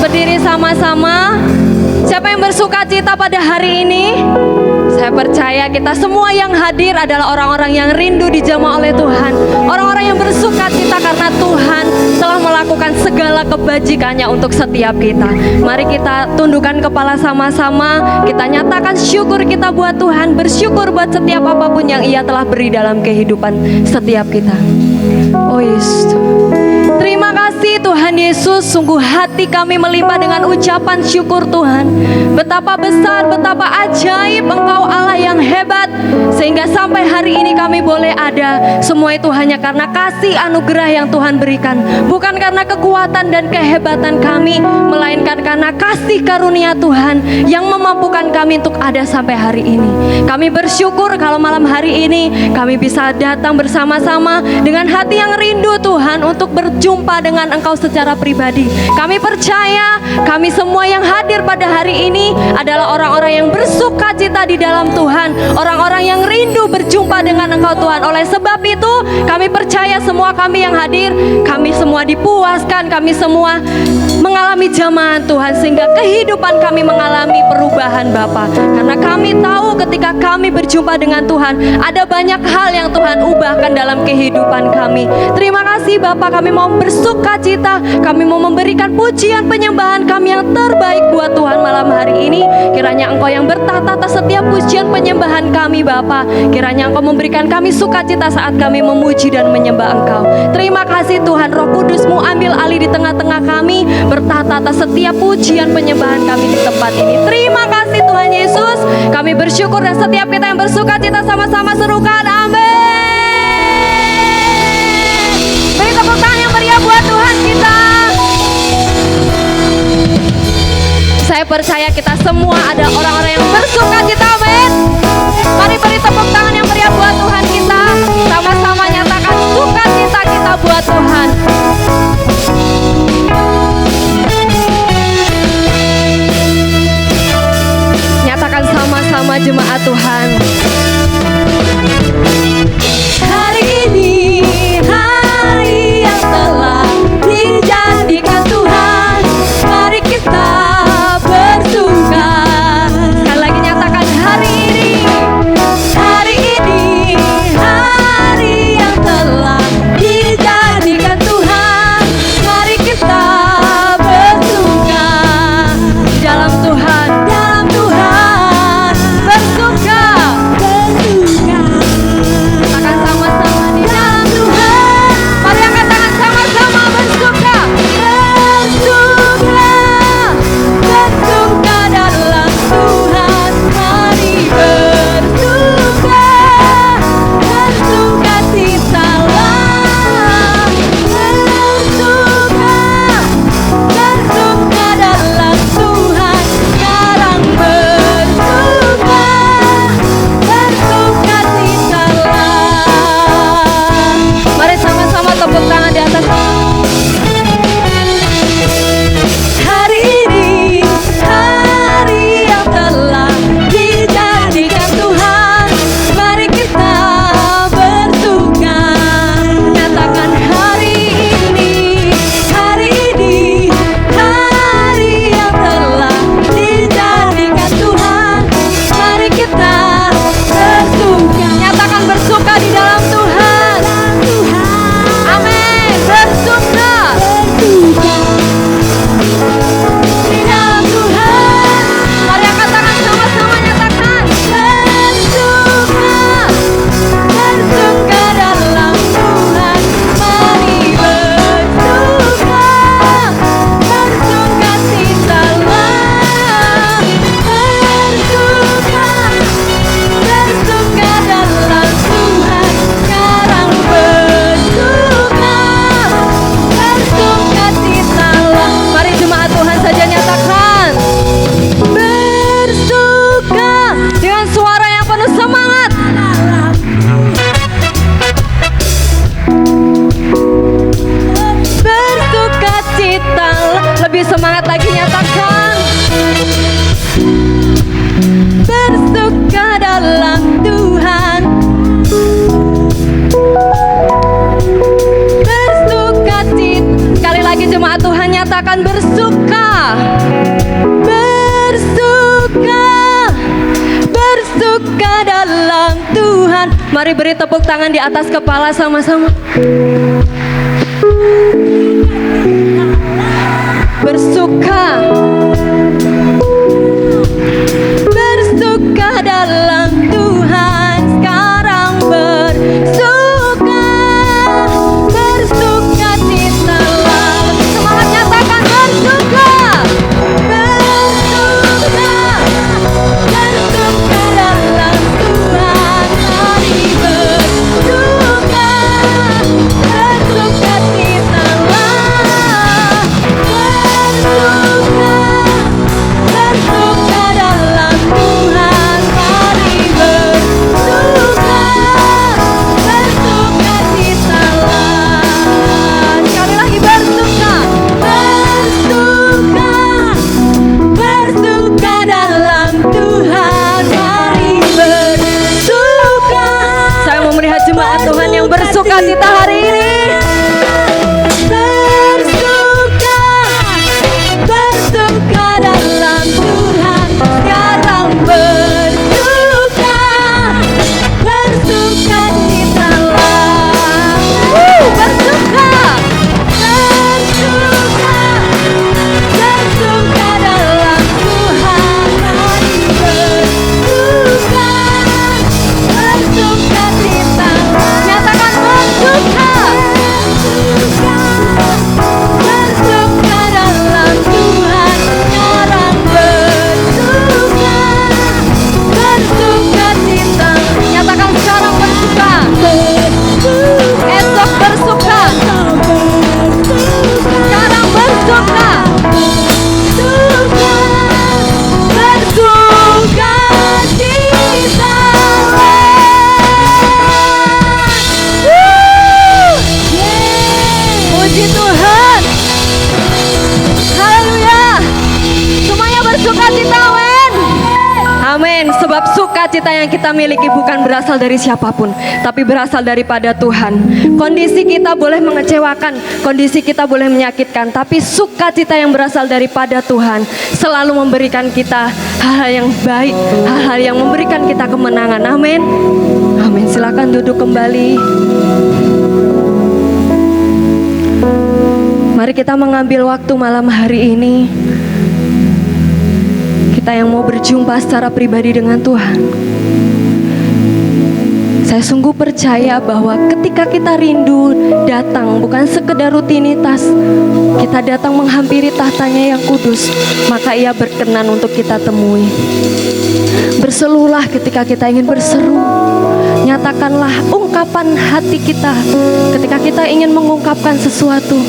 berdiri sama-sama. Siapa yang bersuka cita pada hari ini? Saya percaya kita semua yang hadir adalah orang-orang yang rindu dijamah oleh Tuhan. Orang-orang yang bersuka cita karena Tuhan telah melakukan segala kebajikannya untuk setiap kita. Mari kita tundukkan kepala sama-sama. Kita nyatakan syukur kita buat Tuhan. Bersyukur buat setiap apapun yang Ia telah beri dalam kehidupan setiap kita. Oh Yesus, terima kasih Tuhan Yesus. Sungguh hati kami melimpah dengan ucapan syukur Tuhan. Betapa besar, betapa ajaib Engkau Allah yang hebat. Sehingga sampai hari ini kami boleh ada. Semua itu hanya karena kasih anugerah yang Tuhan berikan. Bukan karena kekuatan dan kehebatan kami, melainkan karena kasih karunia Tuhan yang memampukan kami untuk ada sampai hari ini. Kami bersyukur kalau malam hari ini kami bisa datang bersama-sama dengan hati yang rindu Tuhan untuk berjumpa dengan Engkau secara pribadi. Kami percaya kami semua yang hadir pada hari ini adalah orang-orang yang bersuka cita di dalam Tuhan, orang-orang yang rindu berjumpa dengan Engkau Tuhan. Oleh sebab itu kami percaya semua kami yang hadir, kami semua dipuaskan, kami semua mengalami jamahan Tuhan, sehingga kehidupan kami mengalami perubahan Bapa. Karena kami tahu ketika kami berjumpa dengan Tuhan, ada banyak hal yang Tuhan ubahkan dalam kehidupan kami. Terima kasih Bapa, kami mau bersuka cita, kami mau memberikan pujian penyembahan kami yang terbaik buat Tuhan malam hari ini. Kiranya Engkau yang bertata atas setiap pujian penyembahan kami Bapa. Kiranya Engkau memberikan kami sukacita saat kami memuji dan menyembah Engkau. Terima kasih Tuhan, Roh Kudus-Mu ambil alih di tengah-tengah kami, bertata atas setiap pujian penyembahan kami di tempat ini. Terima kasih Tuhan Yesus. Kami bersyukur dan setiap kita yang bersuka cita sama-sama serukan amin. Beri tepuk tangan yang meriah buat Tuhan kita. Saya percaya kita semua ada orang-orang yang bersuka cita, amin. Mari beri tepuk tangan yang meriah buat Tuhan kita. Sama-sama nyatakan sukacita kita buat Tuhan. Nyatakan sama-sama jemaat Tuhan. Hari ini hari yang telah dijadikan Tuhan, mari kita bersuka. Sekali lagi nyatakan hari ini hari nyatakan bersuka. Bersuka, bersuka dalam Tuhan. Mari beri tepuk tangan di atas kepala sama-sama. Bersuka, bersuka dalam Tuhan. Sekarang bersuka, bersuka citalah. Semangat nyatakan bersuka, bersuka, bersuka dalam Tuhan. Mari bersuka, bersuka citalah. Bersuka, bersuka dalam Tuhan. Mari bersuka, bersuka citalah. Sekali lagi bersuka, bersuka, bersuka dalam Tuhan. Mari bersuka. Saya mau melihat jemaat Tuhan yang bersuka cita hari ini. Bersuka, bersuka dalam Tuhan. Sekarang bersuka, bersuka citalah. Bersuka, bersuka, bersuka dalam Tuhan. Mari bersuka, bersuka citalah. Nyatakan bersuka, bersuka, bersuka dalam Tuhan. Sekarang bersuka, bersuka cita. Nyatakan sekarang bersuka, esok bersuka, sekarang bersuka, bersuka cita. Puji Tuhan, haleluya. Semuanya bersuka cita, amin. Amin. Sebab sukacita yang kita miliki bukan berasal dari siapapun, tapi berasal daripada Tuhan. Kondisi kita boleh mengecewakan, kondisi kita boleh menyakitkan, tapi sukacita yang berasal daripada Tuhan selalu memberikan kita hal-hal yang baik, hal-hal yang memberikan kita kemenangan. Amin. Amin. Silakan duduk kembali. Mari kita mengambil waktu malam hari ini. Kita yang mau berjumpa secara pribadi dengan Tuhan. Saya sungguh percaya bahwa ketika kita rindu datang bukan sekedar rutinitas, kita datang menghampiri tahtanya yang kudus, maka Ia berkenan untuk kita temui. Berserulah ketika kita ingin berseru. Nyatakanlah ungkapan hati kita ketika kita ingin mengungkapkan sesuatu.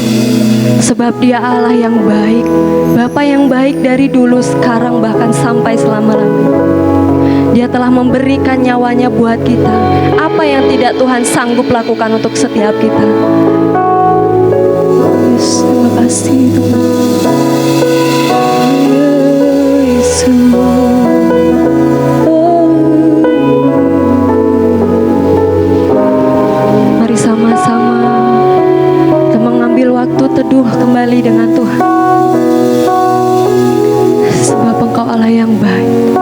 Sebab Dia Allah yang baik, Bapa yang baik dari dulu, sekarang, bahkan sampai selama-lamanya. Dia telah memberikan nyawanya buat kita. Apa yang tidak Tuhan sanggup lakukan untuk setiap kita. Yesus, terima kasih Tuhan. Yesus. Mari sama-sama kita mengambil waktu teduh kembali dengan Tuhan. Sebab Engkau Allah yang baik.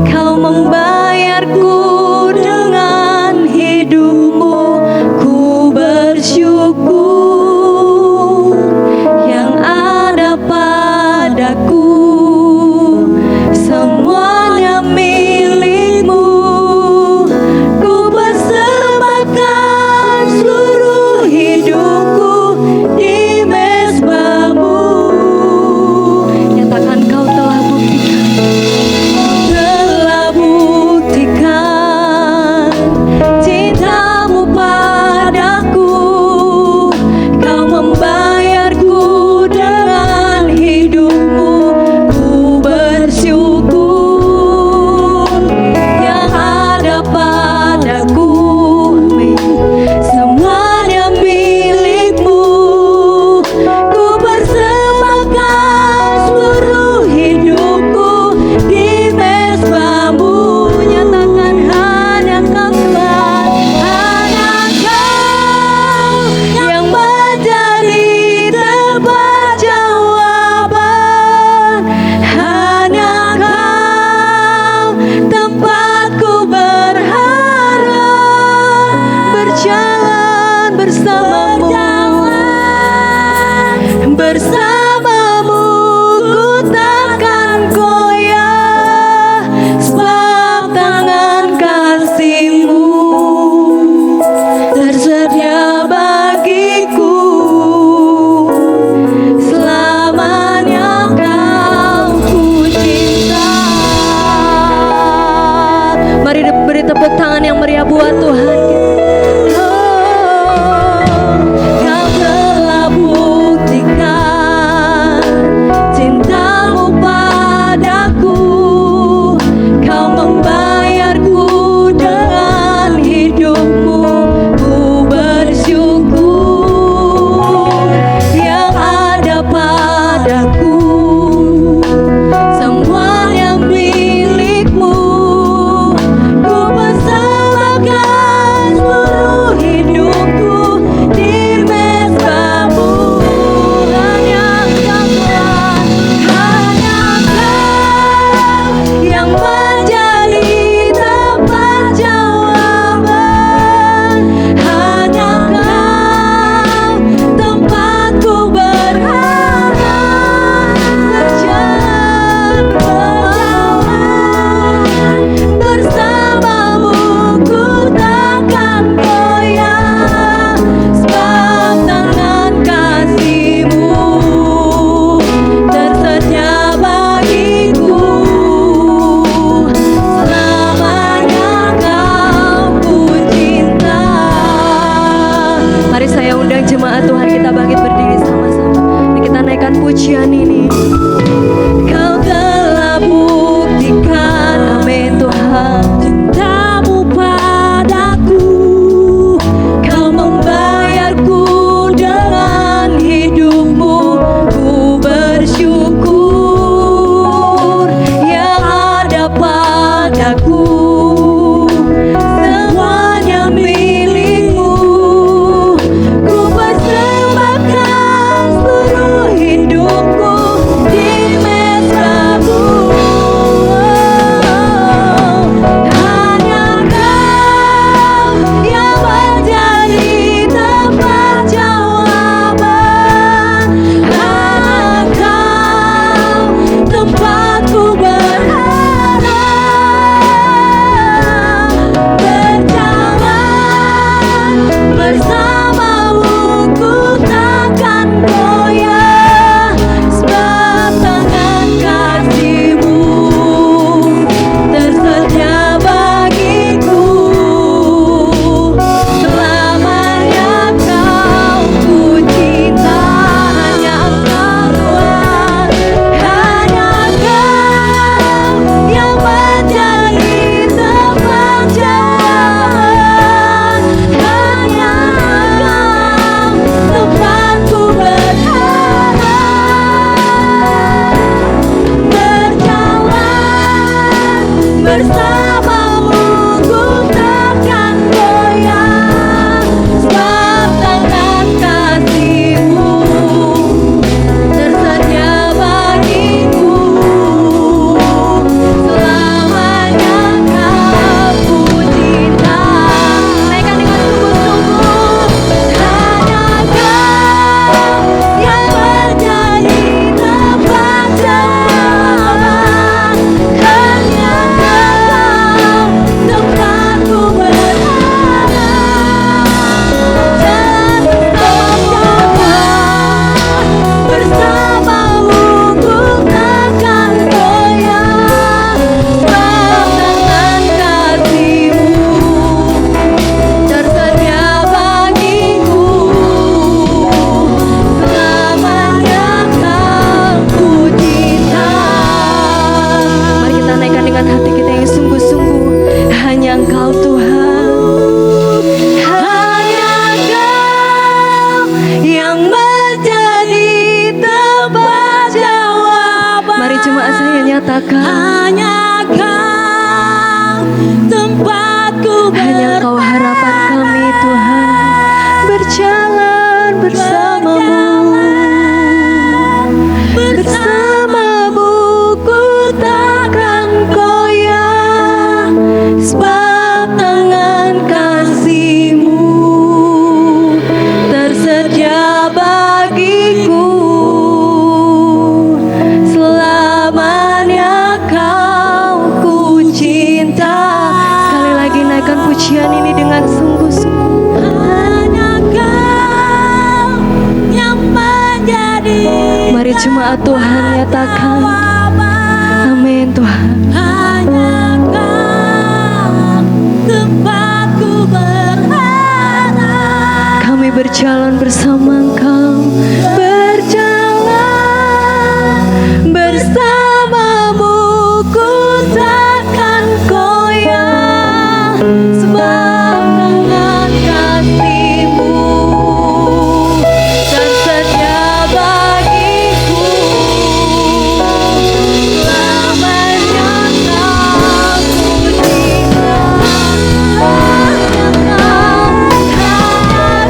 Kau membayarku dengan hidup. tepuk tangan yang meriah buat Tuhan kita. Kau telah buktikan cintamu padaku, kau membayarku dengan hidupmu. Ku bersyukur yang ada padaku, semuanya milikmu. Ku persembahkan seluruh hidupku di mezbamu. Hanya Engkau, hanya Engkau yang menjadi tempat jawaban. Hanya Engkau tempatku berharap. Berjalan bersamamu, ku takkan goyah, sebab tangan kasih-Mu tersedia bagiku. Selamanya Kau ku cinta. Mari saya undang jemaat Tuhan, kita bangkit berdiri sama-sama dan kita naikkan pujian ini. Kau telah buktikan, amin Tuhan, cintamu padaku, kau membayarku dengan hidupmu. Ku bersyukur yang ada padaku, semuanya milikmu. Ku persembahkan seluruh hidupku di mezbamu. Hanya Kau yang menjadi tempat jawaban. Hanya Kau tempatku berharap. Berjalan bersamamu, ku takkan goyah, sebab tangan kasih-Mu tersedia bagiku. Selamanya Kau ku cinta. Hanya Engkau Tuhan, hanya Kau yang menjadi tempat jawaban. Hanya Engkau tempatku berharap. Berjalan bersamamu, ku takkan goyah, sebab tangan kasih-Mu tersedia bagiku. Selamanya Kau ku cinta. Naikkan dengan sungguh-sungguh. Hanya Kau yang menjadi tempat jawaban. Hanya Kau tempatku berharap. Bersamamu, ku takkan goyah, sebab tangan kasih-Mu tersedia bagiku. Selamanya Kau ku cinta. Mari kita naikkan dengan hati kita yang sungguh-sungguh. Hanya Engkau Tuhan, hanya Engkau yang menjadi tempat jawaban. Mari jemaat saya nyatakan, hanya Kau tempatku berharap. Hanya Engkau harapan kami Tuhan. Berjalan bersamamu, bersamamu ku takkan goyah, sebab tangan kasih-Mu tersedia bagiku. Selamanya Kau ku cinta. Sekali lagi naikkan pujian ini dengan sungguh-sungguh. Hanya Kau yang menjadi. Mari jemaat Tuhan nyatakan, amin Tuhan. Hanya Kau berjalan bersama Engkau, berjalan bersamamu, ku takkan goyah sebab tangan kasih-Mu dan setia bagiku. Lamanya Kau pujilah, hanya Kau katakan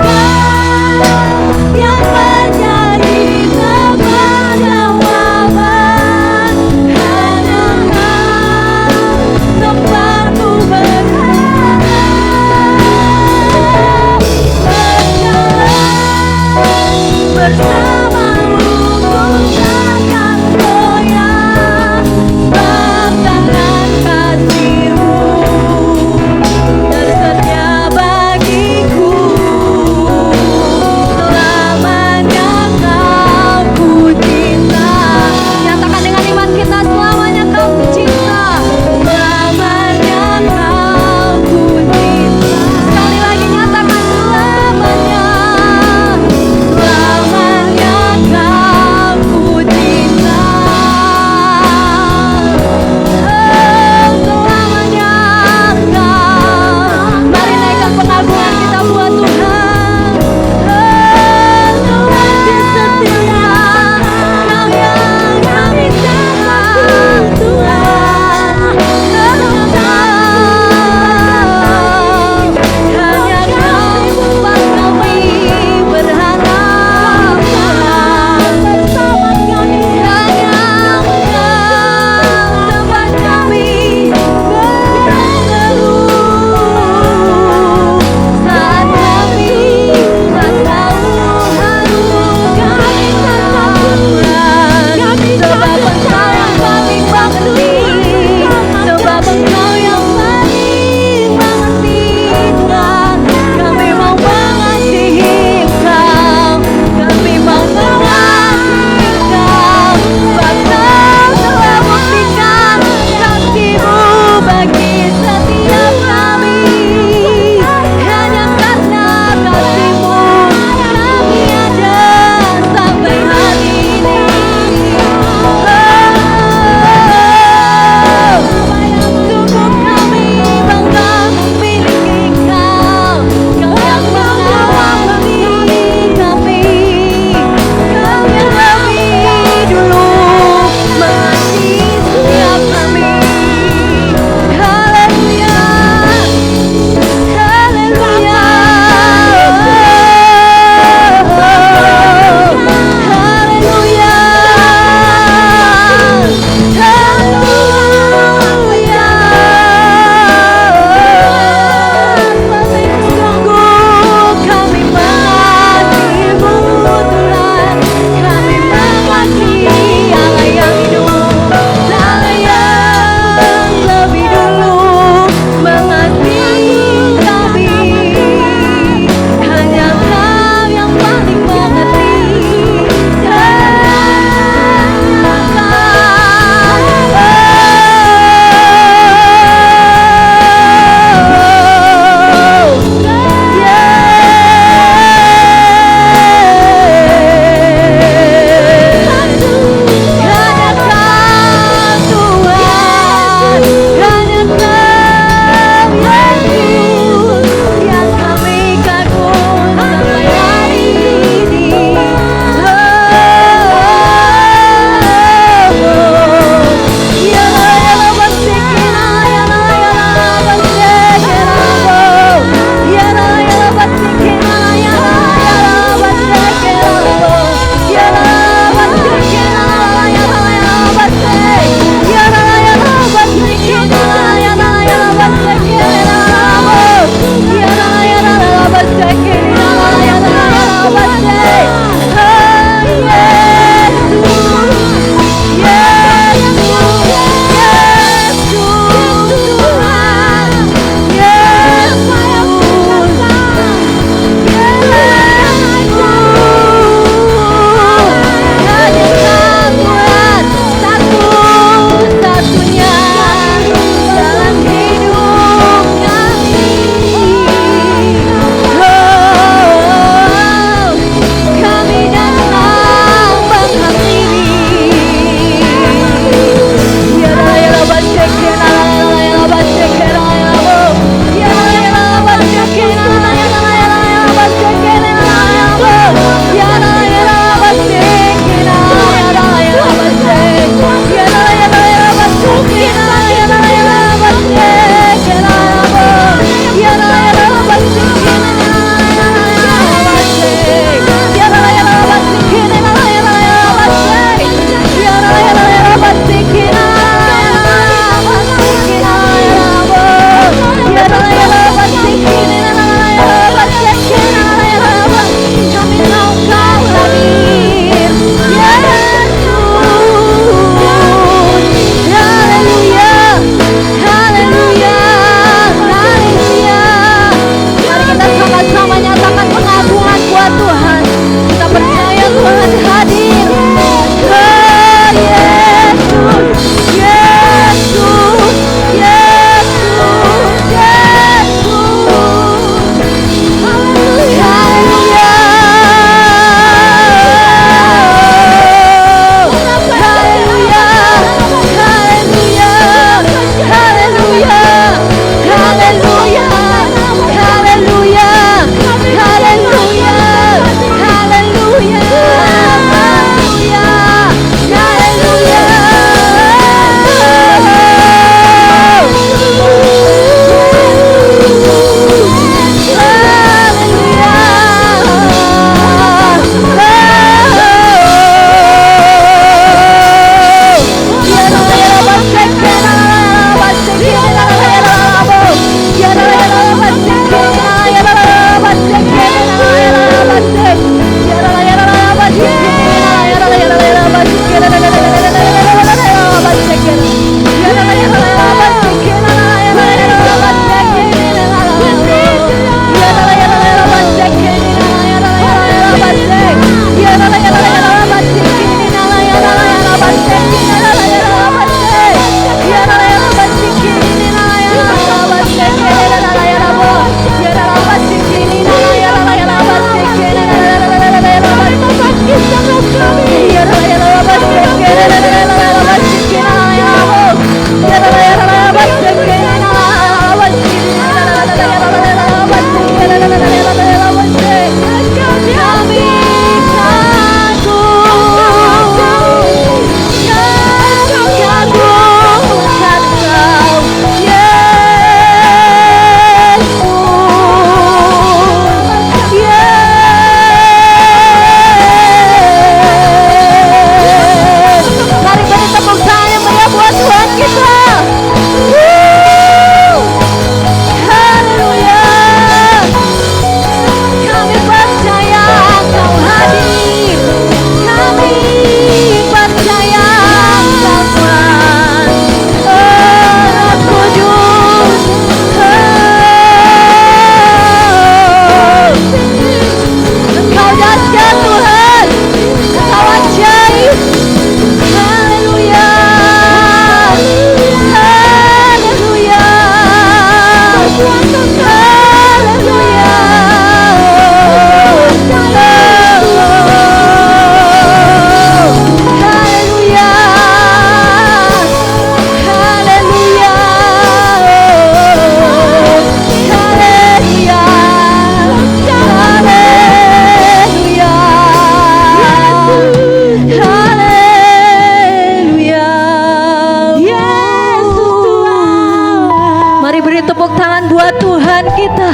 Beri tepuk tangan buat Tuhan kita.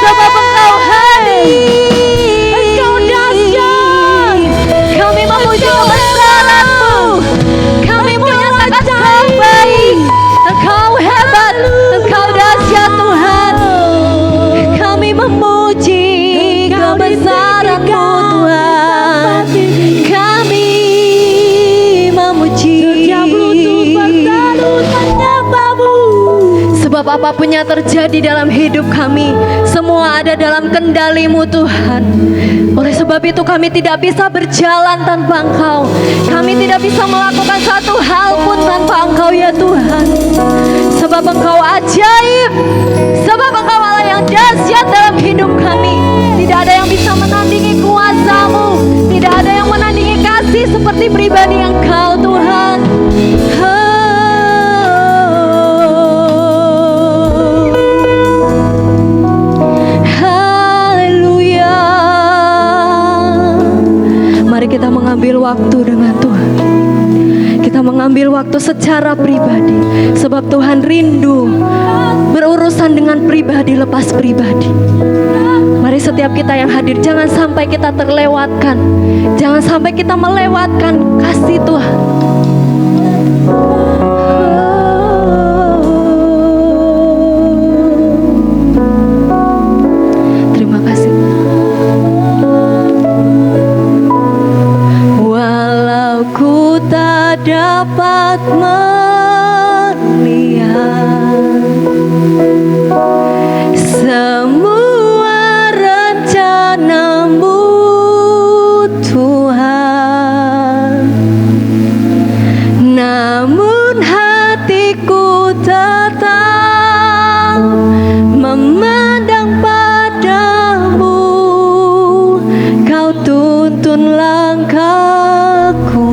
Sebab Engkau hadir, Engkau dahsyat. Kami memuji kebesaran-Mu. Kami menyatakan Engkau baik, Engkau hebat, Engkau dahsyat Tuhan. Kami memuji kebesaran-Mu Tuhan. Kami memuji. Sebab apapun yang terjadi dalam hidup kami, semua ada dalam kendali-Mu Tuhan. Oleh sebab itu kami tidak bisa berjalan tanpa Engkau. Kami tidak bisa melakukan satu hal pun tanpa Engkau ya Tuhan. Sebab Engkau ajaib, sebab Engkau Allah yang dahsyat dalam hidup kami. Tidak ada yang bisa menandingi kuasa-Mu, tidak ada yang menandingi kasih seperti pribadi Engkau Tuhan. Mari kita mengambil waktu dengan Tuhan. Kita mengambil waktu secara pribadi. Sebab Tuhan rindu berurusan dengan pribadi lepas pribadi. Mari setiap kita yang hadir, jangan sampai kita terlewatkan. Jangan sampai kita melewatkan kasih Tuhan. Terima kasih. Ku tak dapat melihat semua rencana-Mu Tuhan, namun hatiku tetap memandang padamu. Kau tuntun langkahku,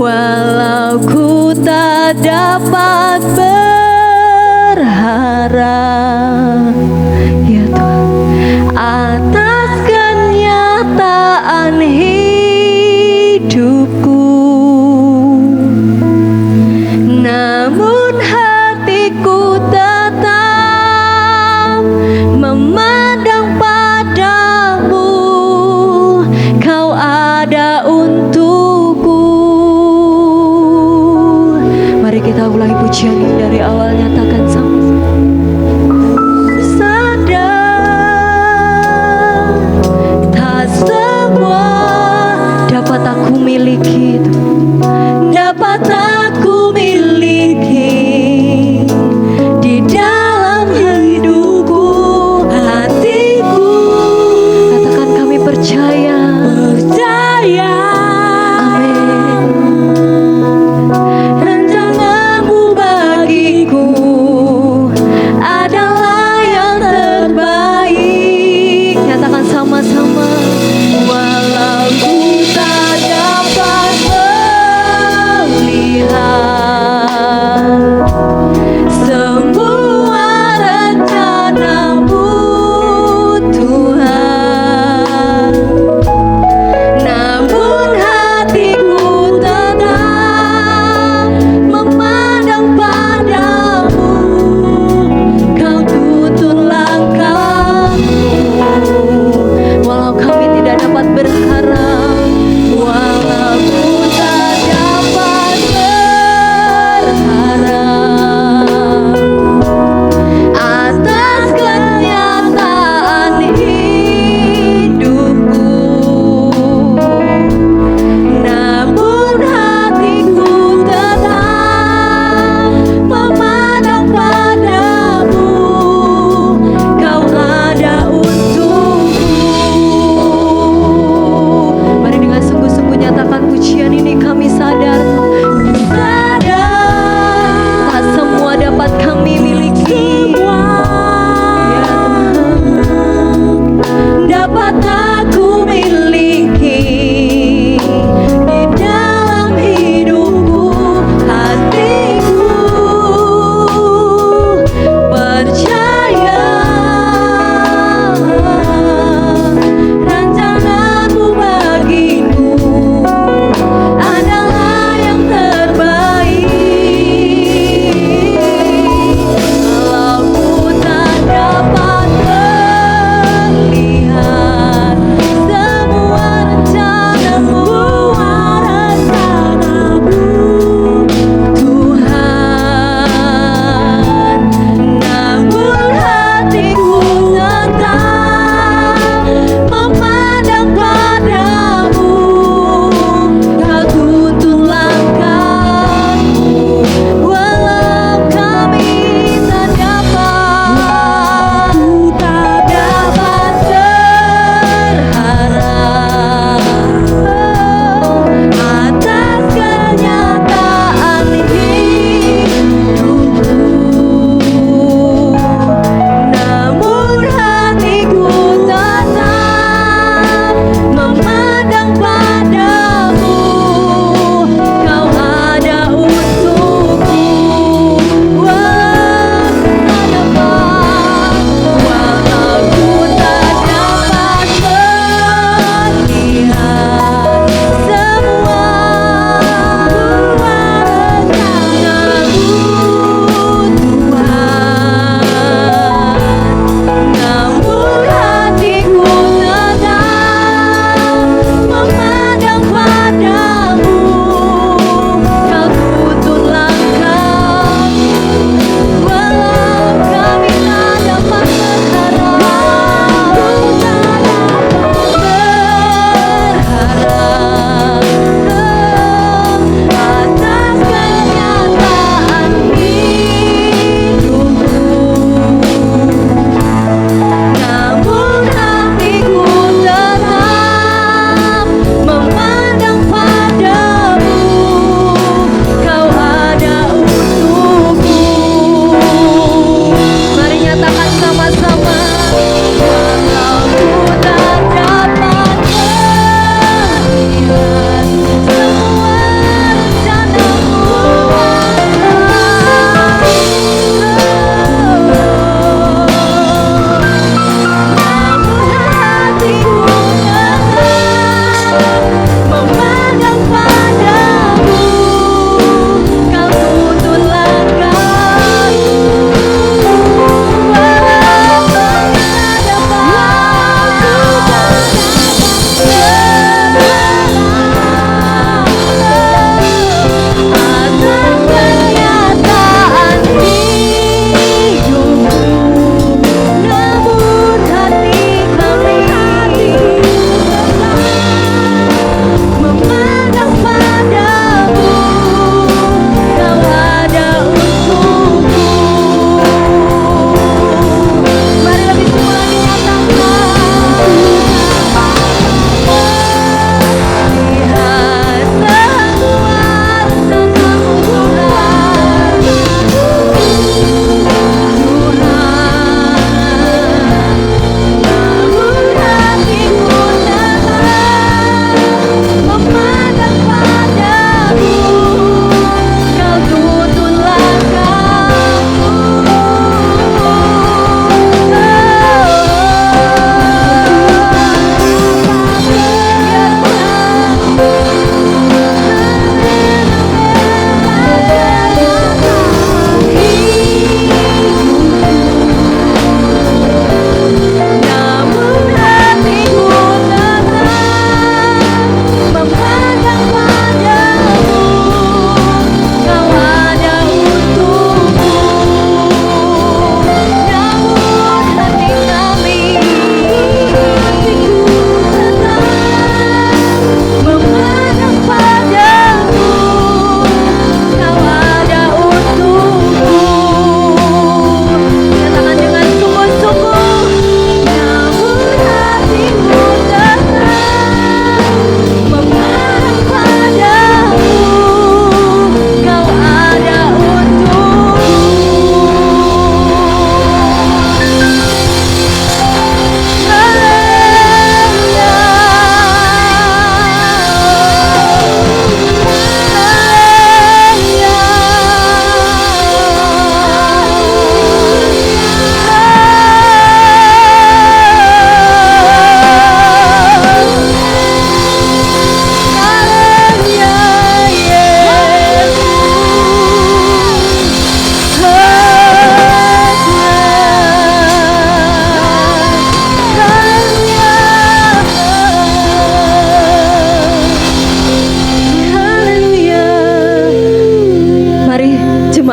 walau ku tak dapat berharap ya Tuhan atas kenyataan hidupku, namun hatiku tetap memandang padamu. Kau ada untukku. Mari kita ulangi pujian ini dari awal, nyatakan sama-sama. Sadar tak semua dapat aku miliki, dapat aku miliki di dalam hidupku, hatiku. Katakan kami percaya. Amin. Rencana-Mu bagiku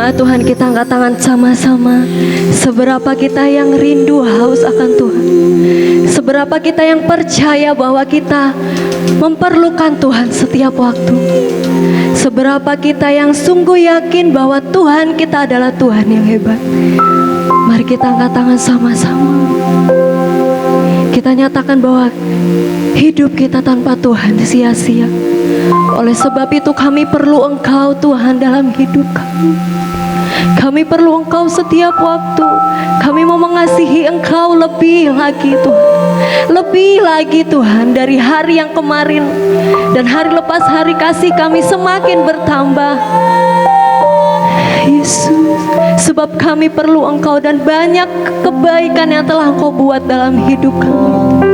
jemaat Tuhan, kita angkat tangan sama-sama. Seberapa kita yang rindu haus akan Tuhan, seberapa kita yang percaya bahwa kita memerlukan Tuhan setiap waktu, seberapa kita yang sungguh yakin bahwa Tuhan kita adalah Tuhan yang hebat. Mari kita angkat tangan sama-sama. Kita nyatakan bahwa hidup kita tanpa Tuhan sia-sia. Oleh sebab itu kami perlu Engkau Tuhan dalam hidup kami. Kami perlu Engkau setiap waktu. Kami mau mengasihi Engkau lebih lagi Tuhan. Lebih lagi Tuhan dari hari yang kemarin. Dan hari lepas hari kasih kami semakin bertambah. Yesus, sebab kami perlu Engkau dan banyak kebaikan yang telah Engkau buat dalam hidup kami.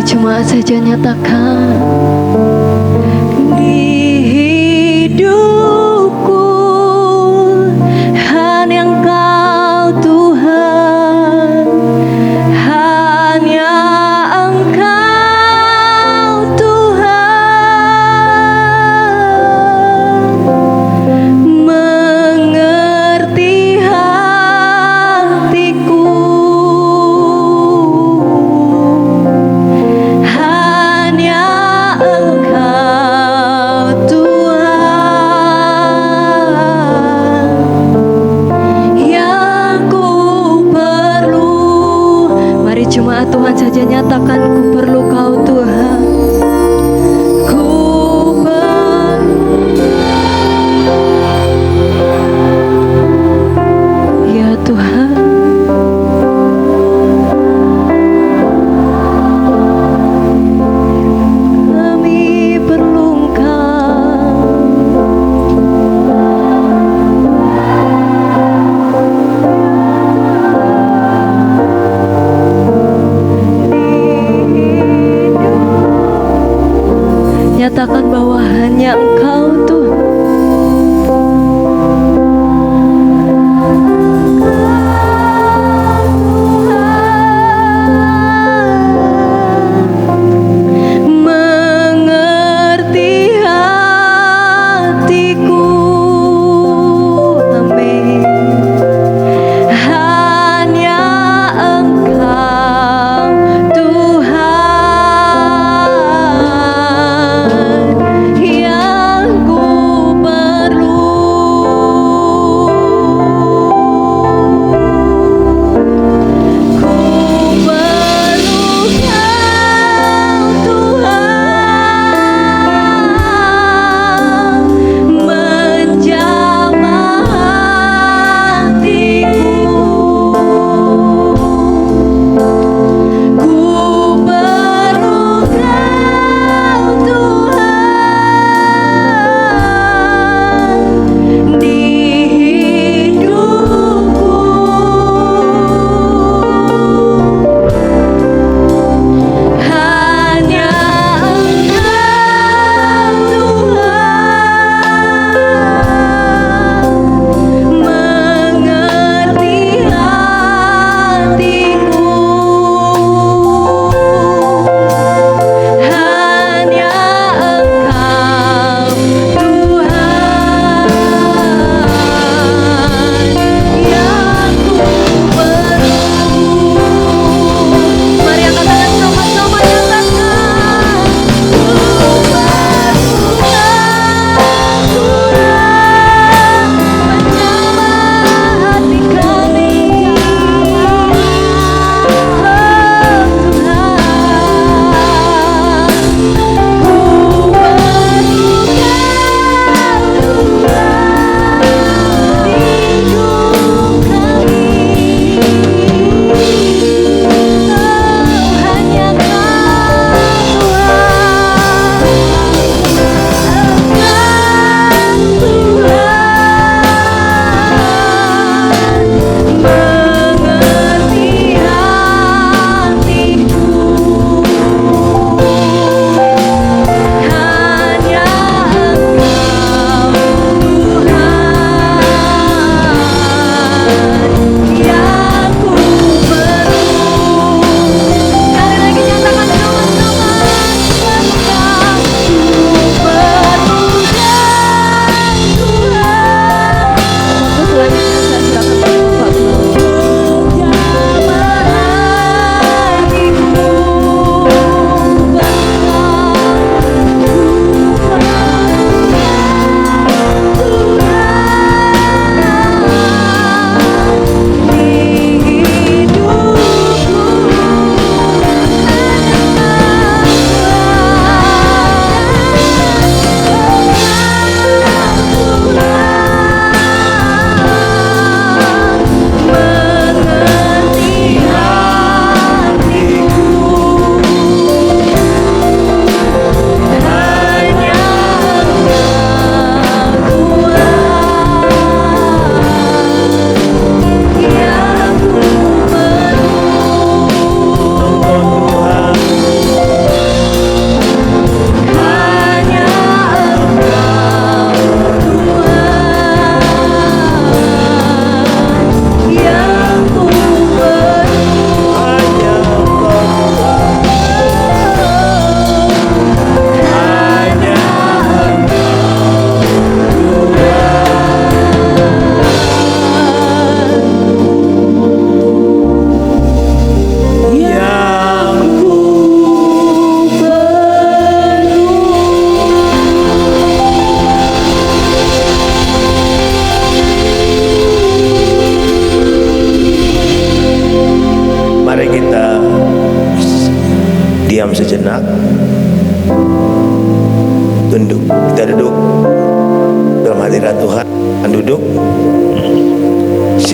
Jemaat saja nyatakan di hidupku hanya Engkau Tuhan, hanya Engkau Tuhan, mengerti hatiku. Jemaat Tuhan saja nyatakan, ku perlu Kau Tuhan. Ku perlu, ya Tuhan. Kami perlu Engkau. Nyatakan bahwa hanya Engkau Tuhan. Mengerti hatiku. Amin. Hanya Engkau Tuhan yang ku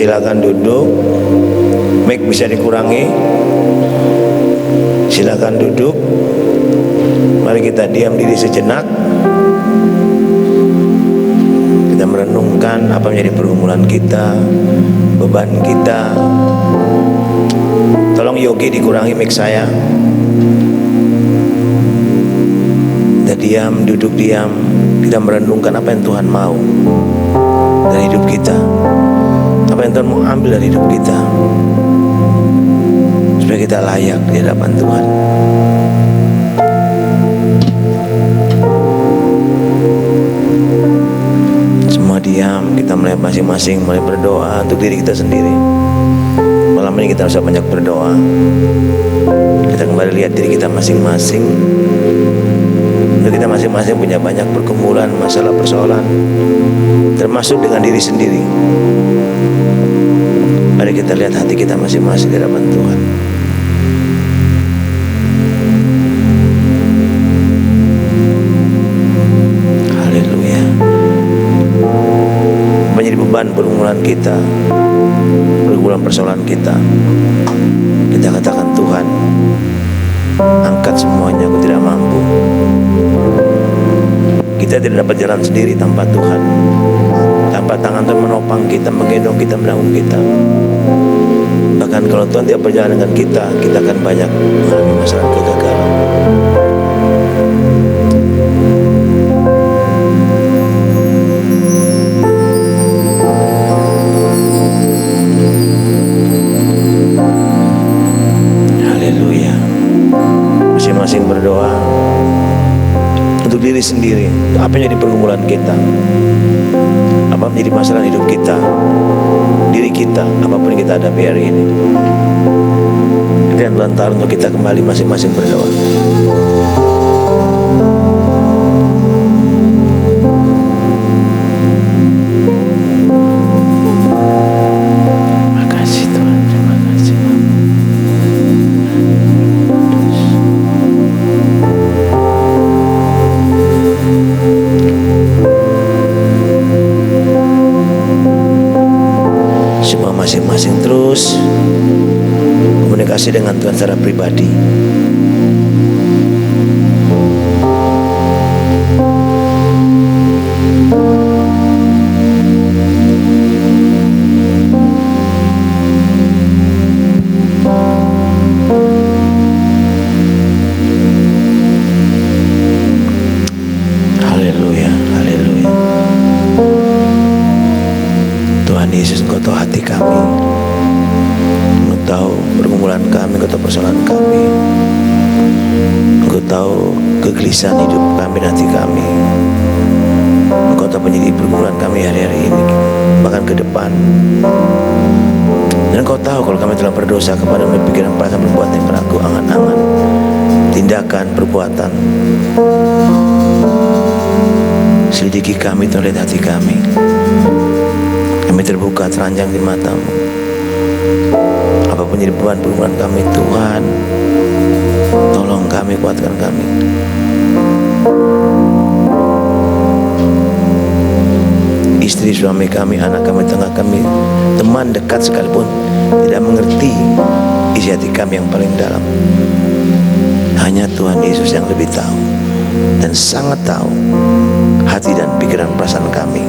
Silakan duduk. Mic bisa dikurangi. Silakan duduk. Mari kita diam diri sejenak. Kita merenungkan apa menjadi pergumulan kita, beban kita. Tolong Yogi dikurangi mic saya. Kita diam, duduk diam. Kita merenungkan apa yang Tuhan mau dari hidup kita, apa yang Tuhan mau ambil dari hidup kita, supaya kita layak di hadapan Tuhan. Semua diam, kita mulai masing-masing mulai berdoa untuk diri kita sendiri. Malam ini kita harus banyak berdoa. Kita kembali lihat diri kita masing-masing. Untuk kita masing-masing punya banyak pergumulan, masalah, persoalan, termasuk dengan diri sendiri. Mari kita lihat hati kita masing-masing di hadapan Tuhan. Haleluya. Menjadi beban pergumulan kita, pergumulan persoalan kita. Kita katakan, Tuhan, angkat semuanya, aku tidak mampu. Kita tidak dapat jalan sendiri tanpa Tuhan, tanpa tangan Tuhan menopang kita, menggendong kita, menanggung kita. Bahkan kalau Tuhan tidak berjalan dengan kita, kita akan banyak mengalami masalah kegagalan. Haleluya. Masing-masing berdoa untuk diri sendiri. Apa yang jadi pergumulan kita, apa menjadi masalah hidup kita, diri kita, apapun yang kita hadapi hari ini. Itu yang Tuhan taruh untuk kita kembali masing-masing berdoa. Makasih Tuhan, terima kasih. Semua masing-masing terus komunikasi dengan Tuhan secara pribadi. Haleluya, haleluya. Tuhan Yesus, Engkau tahu hati kami, Engkau tahu pergumulan kami, Engkau tahu persoalan kami, Engkau tahu kegelisahan hidup kami dan hati kami. Engkau tahu menjadi pergumulan kami hari-hari ini, bahkan ke depan. Dan Engkau tahu kalau kami telah berdosa kepada pikiran, perasaan, perbuatan, perilaku, angan-angan, tindakan, perbuatan. Selidiki kami, Tuhan, lihat hati kami. Kami terbuka, teranjang di mata-Mu. Apapun jadi beban pergumulan kami, Tuhan, tolong kami, kuatkan kami. Istri, suami kami, anak kami, tengah kami, teman dekat sekalipun tidak mengerti isi hati kami yang paling dalam. Hanya Tuhan Yesus yang lebih tahu dan sangat tahu hati dan pikiran perasaan kami.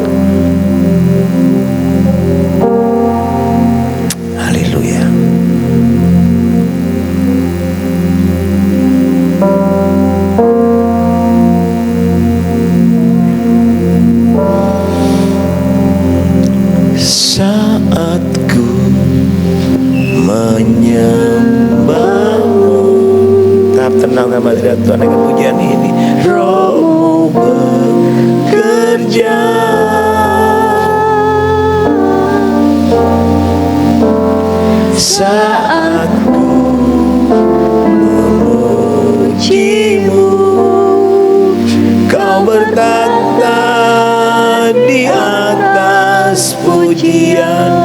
Haleluya. Saat ku menyembah-Mu, tahap tenang dalam hadirat Tuhan dengan pujian ini. Roh-Mu bekerja, saat ku memuji-Mu, Kau bertata di atas pujian.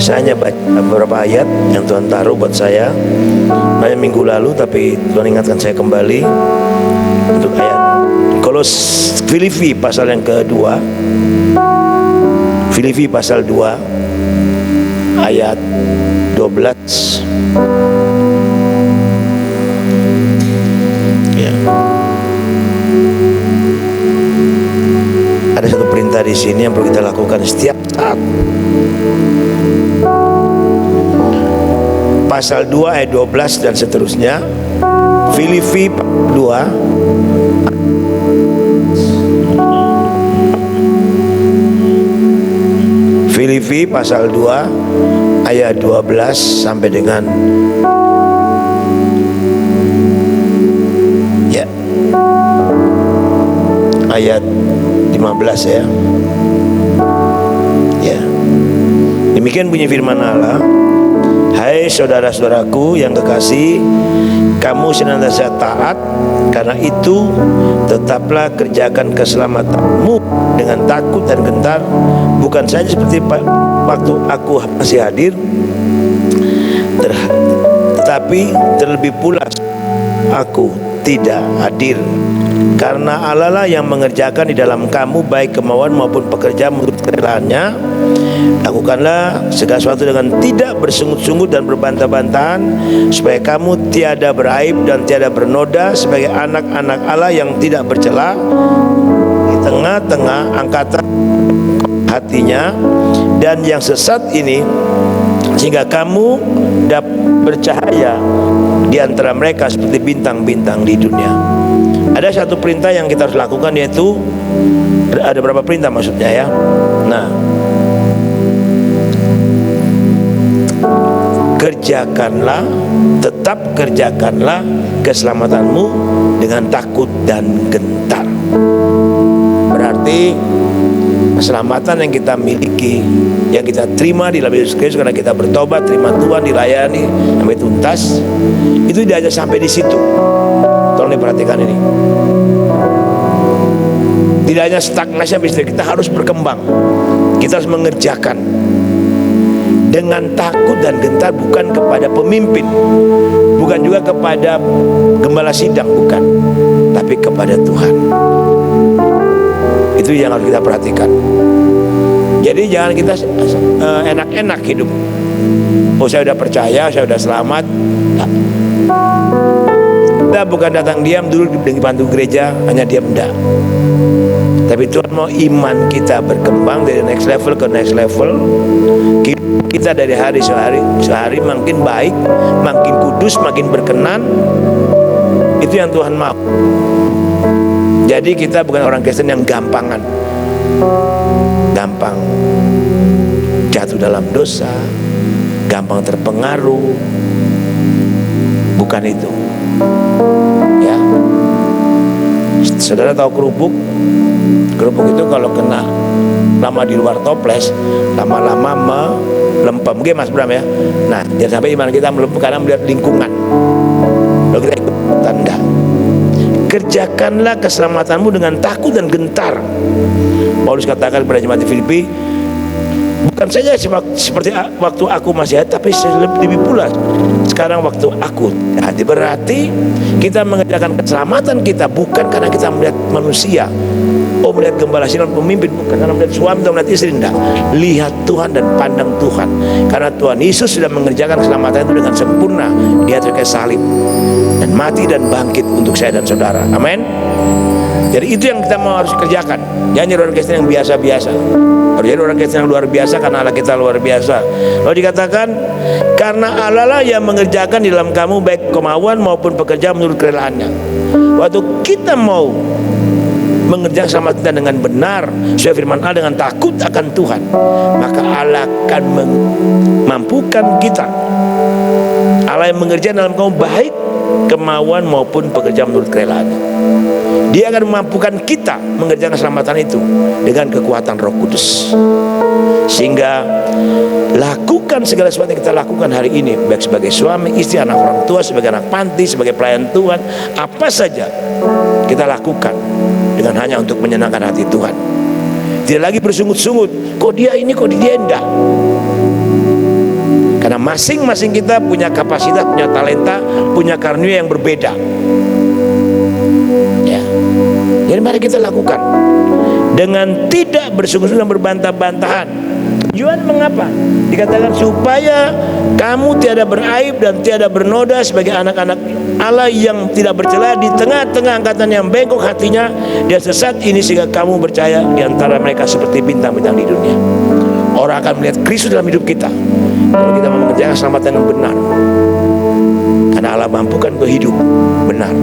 Saya hanya baca beberapa ayat yang Tuhan taruh buat saya banyak minggu lalu, tapi Tuhan ingatkan saya kembali untuk ayat Filipi pasal yang kedua, Filipi pasal 2 ayat 12. Ya. Ada satu perintah di sini yang perlu kita lakukan setiap saat. Pasal 2 ayat 12 dan seterusnya. Filipi 2 Filipi pasal 2 ayat 12 sampai dengan ayat 15 ya. Ya. Demikian bunyi firman Allah. Hai saudara-saudaraku yang kekasih, kamu senantiasa taat, karena itu tetaplah kerjakan keselamatanmu dengan takut dan gentar, bukan saja seperti waktu aku masih hadir, tetapi terlebih pula aku tidak hadir. Karena Allah lah yang mengerjakan di dalam kamu baik kemauan maupun pekerjaan menurut kerelaannya. Lakukanlah segala sesuatu dengan tidak bersungut-sungut dan berbantah-bantahan, supaya kamu tiada beraib dan tiada bernoda sebagai anak-anak Allah yang tidak bercela di tengah-tengah angkatan hatinya dan yang sesat ini, sehingga kamu dapat bercahaya di antara mereka seperti bintang-bintang di dunia. Ada satu perintah yang kita harus lakukan, yaitu ada berapa perintah maksudnya ya. Nah, tetap kerjakanlah keselamatanmu dengan takut dan gentar. Berarti keselamatan yang kita miliki, yang kita terima di dalam Yesus Kristus karena kita bertobat, terima Tuhan, dilayani sampai tuntas, itu tidak hanya sampai di situ. Tolong diperhatikan ini. Tidak hanya stagnasi sampai situ, kita harus berkembang. Kita harus mengerjakan dengan takut dan gentar, bukan kepada pemimpin, bukan juga kepada gembala sidang, bukan, tapi kepada Tuhan. Itu yang harus kita perhatikan. Jadi jangan kita enak-enak hidup. Oh, saya sudah percaya, saya sudah selamat. Nah, kita bukan datang diam dulu di pantu gereja hanya diam, enggak. Tapi Tuhan mau iman kita berkembang dari next level ke next level. Kita dari hari sehari makin baik, makin kudus, makin berkenan. Itu yang Tuhan mau. Jadi kita bukan orang Kristen yang gampangan, gampang jatuh dalam dosa, gampang terpengaruh. Bukan itu ya. Saudara tahu kerupuk itu kalau kena lama di luar toples, lama-lama melempem, gitu Mas Bram ya. Nah, jangan sampai iman kita melempem karena melihat lingkungan. Kalau kita ikut tanda, kerjakanlah keselamatanmu dengan takut dan gentar. Paulus katakan kepada jemaat di Filipi, bukan saja seperti waktu aku masih ada, tapi lebih pula sekarang waktu aku hadir. Berarti kita mengerjakan keselamatan kita bukan karena kita melihat manusia, melihat gembala sidang pemimpin, bukan karena melihat suami atau melihat istri, enggak. Lihat Tuhan dan pandang Tuhan, karena Tuhan Yesus sudah mengerjakan keselamatan itu dengan sempurna di atas kayu salib dan mati dan bangkit untuk saya dan saudara. Amin. Jadi itu yang kita mau harus kerjakan. Jangan jadi orang Kristen yang biasa-biasa. Harus jadi orang Kristen yang luar biasa karena Allah kita luar biasa. Lalu dikatakan, karena Allah lah yang mengerjakan di dalam kamu baik kemauan maupun pekerjaan menurut kerelaannya. Waktu kita mau mengerjakan sama kita dengan benar sesuai firman Allah, dengan takut akan Tuhan, maka Allah akan memampukan kita. Allah yang mengerjakan dalam kamu baik kemauan maupun pekerjaan menurut kerelaannya. Dia akan memampukan kita mengerjakan keselamatan itu dengan kekuatan Roh Kudus. Sehingga lakukan segala sesuatu yang kita lakukan hari ini, baik sebagai suami, istri, anak orang tua, sebagai anak panti, sebagai pelayan Tuhan, apa saja kita lakukan dengan hanya untuk menyenangkan hati Tuhan. Tidak lagi bersungut-sungut, kok dia ini, kok dia enggak. Karena masing-masing kita punya kapasitas, punya talenta, punya karunia yang berbeda. Ya. Jadi mari kita lakukan dengan tidak bersungguh-sungguh dan berbantah-bantahan. Tujuan mengapa? Dikatakan supaya kamu tiada beraib dan tiada bernoda sebagai anak-anak Allah yang tidak bercela di tengah-tengah angkatan yang bengkok hatinya dan sesat ini, sehingga kamu bercahaya di antara mereka seperti bintang-bintang di dunia. Orang akan melihat Kristus dalam hidup kita kalau kita mau mengerjakan keselamatan yang benar. Karena Allah mampukan untuk hidup benar.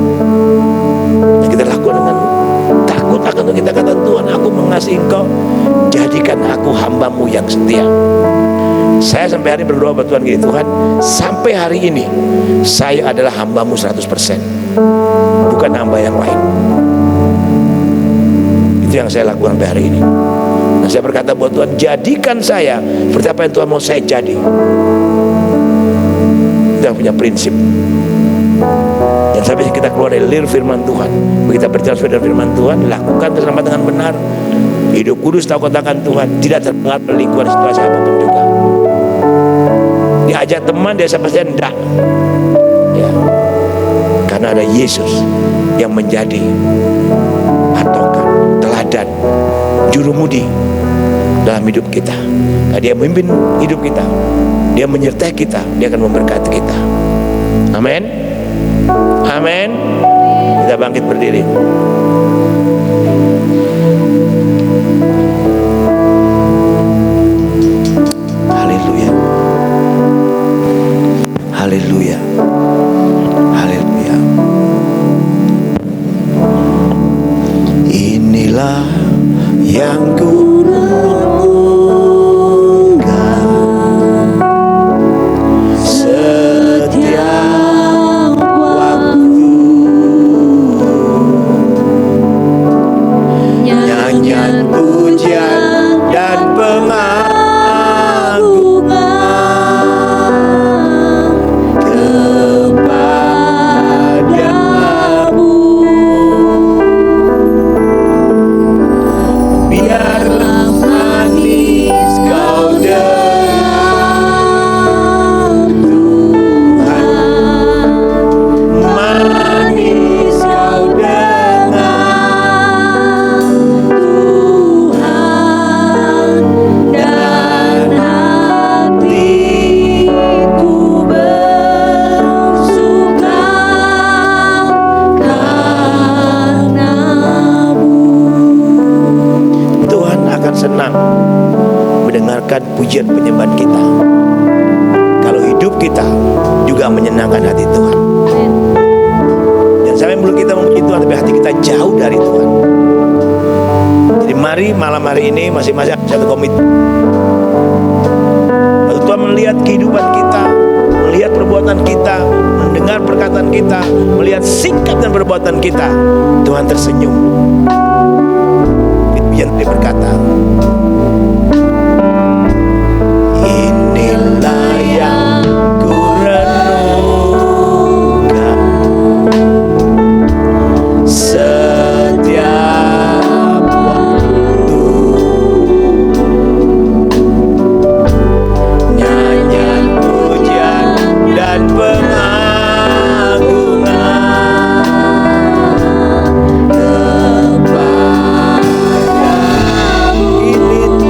Dan kita lakukan dengan takut akan kita kata Tuhan, aku mengasihi Engkau, jadikan aku hambamu yang setia. Saya sampai hari ini berdoa buat Tuhan gini, Tuhan, sampai hari ini saya adalah hambamu 100%, bukan hamba yang lain. Itu yang saya lakukan sampai hari ini. Nah, saya berkata buat Tuhan, jadikan saya seperti apa yang Tuhan mau saya jadi. Kita punya prinsip. Dan sampai kita keluar dari lir firman Tuhan, kita berjalan sesuai dengan firman Tuhan, lakukan keselamatan dengan benar, hidup kudus, tahu kotakan Tuhan, tidak terpengaruh oleh lingkungan situasi apapun juga. Diajak teman, dia pasti enggak. Ya. Karena ada Yesus yang menjadi patokan, teladan, jurumudi dalam hidup kita. Nah, dia memimpin hidup kita, dia menyertai kita, dia akan memberkati kita. Amin. Amin. Kita bangkit berdiri. Haleluya. Haleluya. Haleluya. Inilah yang ku renungkan setiap waktu, nyanyian pujian dan pengagungan kepadamu. Biarlah manis kau dengar Tuhan, manis kau dengar Tuhan, dan hatiku bersuka karenamu. Tuhan akan senang mendengarkan pujian penyembahan kita kalau hidup kita juga menyenangkan hati Tuhan. Dan sampai mulut kita memuji Tuhan, tapi hati kita jauh dari Tuhan. Jadi mari malam hari ini masing-masing satu komitmen. Lalu Tuhan melihat kehidupan kita, melihat perbuatan kita, mendengar perkataan kita, melihat sikap dan perbuatan kita, Tuhan tersenyum. Yang dia berkata, inilah yang ku renungkan setiap waktu, nyanyian pujian dan pengagungan kepadamu. Ini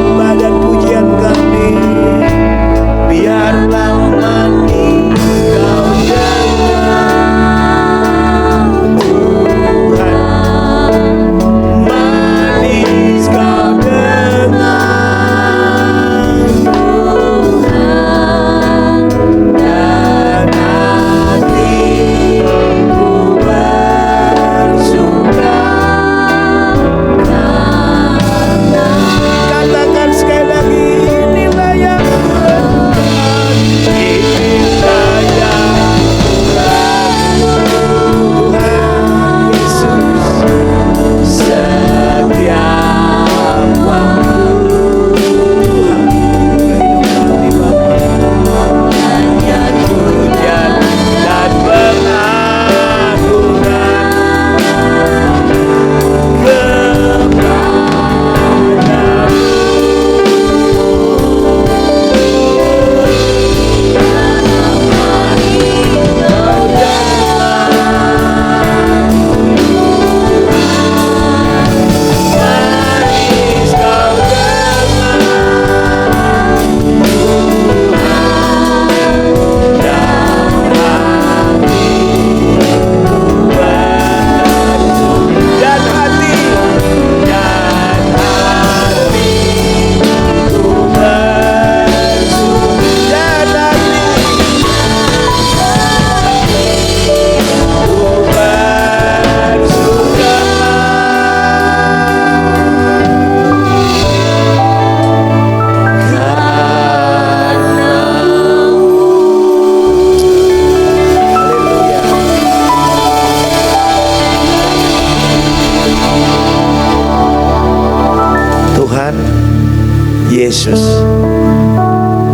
Yesus,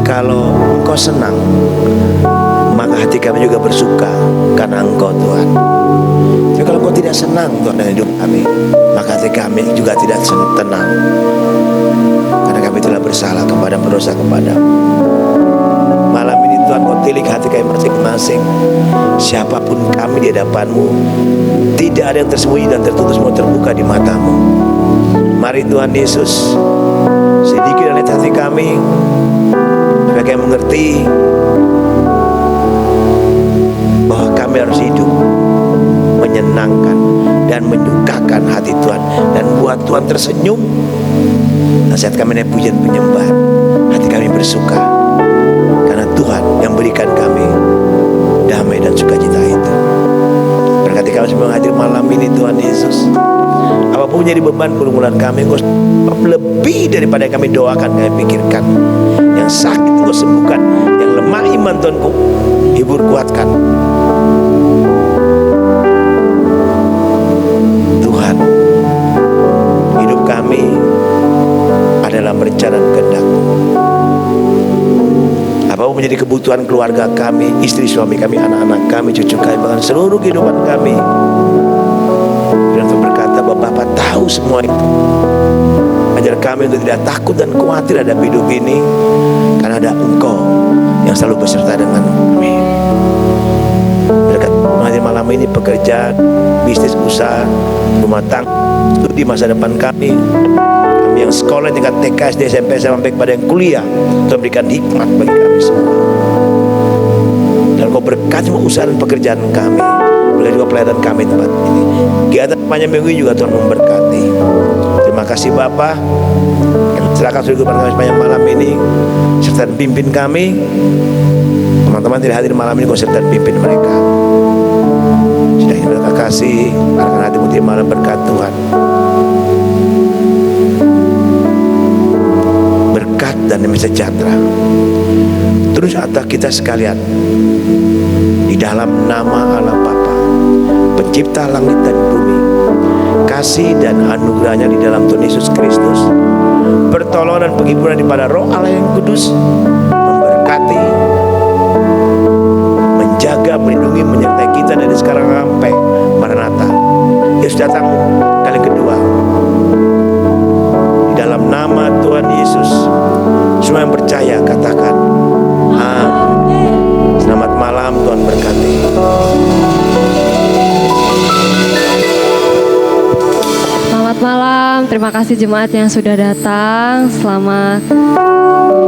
kalau Engkau senang, maka hati kami juga bersuka karena Engkau Tuhan. Tapi kalau Engkau tidak senang Tuhan dengan hidup kami, maka hati kami juga tidak tenang, karena kami telah bersalah kepada berdosa kepada-Mu. Malam ini Tuhan, Kau tilik hati kami masing-masing. Siapapun kami di hadapan-Mu, tidak ada yang tersembunyi dan tertutup, semua terbuka di mata-Mu. Mari Tuhan Yesus, sedikit dan lihat hati kami, supaya kami mengerti bahwa kami harus hidup menyenangkan dan menyukakan hati Tuhan, dan buat Tuhan tersenyum. Dan saat kami naik pujian penyembahan, hati kami bersuka, karena Tuhan yang berikan kami damai dan sukacita itu. Berkati kami semua hadir malam ini Tuhan Yesus. Apapun jadi beban pergumulan kami, Engkau lebih daripada yang kami doakan, kami pikirkan. Yang sakit Engkau sembuhkan, yang lemah iman Tuhan Kau hibur, kuatkan. Tuhan, hidup kami adalah merencana kehendak-Mu. Apapun menjadi kebutuhan keluarga kami, istri suami kami, anak-anak kami, cucu kami, bahkan seluruh kehidupan kami, dan Tuhan berkata bahwa Bapa tahu semua itu. Ajar kami untuk tidak takut dan khawatir hadapi hidup ini, karena ada Engkau yang selalu beserta dengan kami. Berkat hadir malam ini, pekerjaan, bisnis, usaha, rumah tangga, studi masa depan kami yang sekolah tingkat TK, SD, SMP sampai kepada yang kuliah, Tuhan berikan hikmat bagi kami semua. Dan Kau berkati usaha dan pekerjaan kami, berkati juga pelayanan kami tempat ini. Kegiatan sepanjang minggu juga Tuhan memberkati. Terima kasih Bapa, yang serahkan seluruh kehidupan kami sepanjang malam ini, serta pimpin kami. Teman-teman tidak hadir malam ini, Kau serta pimpin mereka. Sudah ini mereka kasih, arahkan hati putih malam berkat Tuhan. Berkat dan damai sejahtera terus atas kita sekalian, di dalam nama Allah Bapa, pencipta langit dan bumi, kasih dan anugerahnya di dalam Tuhan Yesus Kristus, pertolongan dan penghiburan daripada Roh Allah yang kudus, memberkati, menjaga, melindungi, menyertai kita dari sekarang sampai Maranatha, Yesus datang kali kedua. Dalam nama Tuhan Yesus, semua yang percaya katakan amin. Selamat malam, Tuhan berkati. Selamat malam, terima kasih jemaat yang sudah datang. Selamat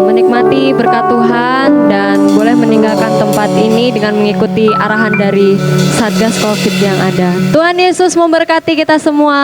menikmati berkat Tuhan, dan boleh meninggalkan tempat ini dengan mengikuti arahan dari Satgas Covid yang ada. Tuhan Yesus memberkati kita semua.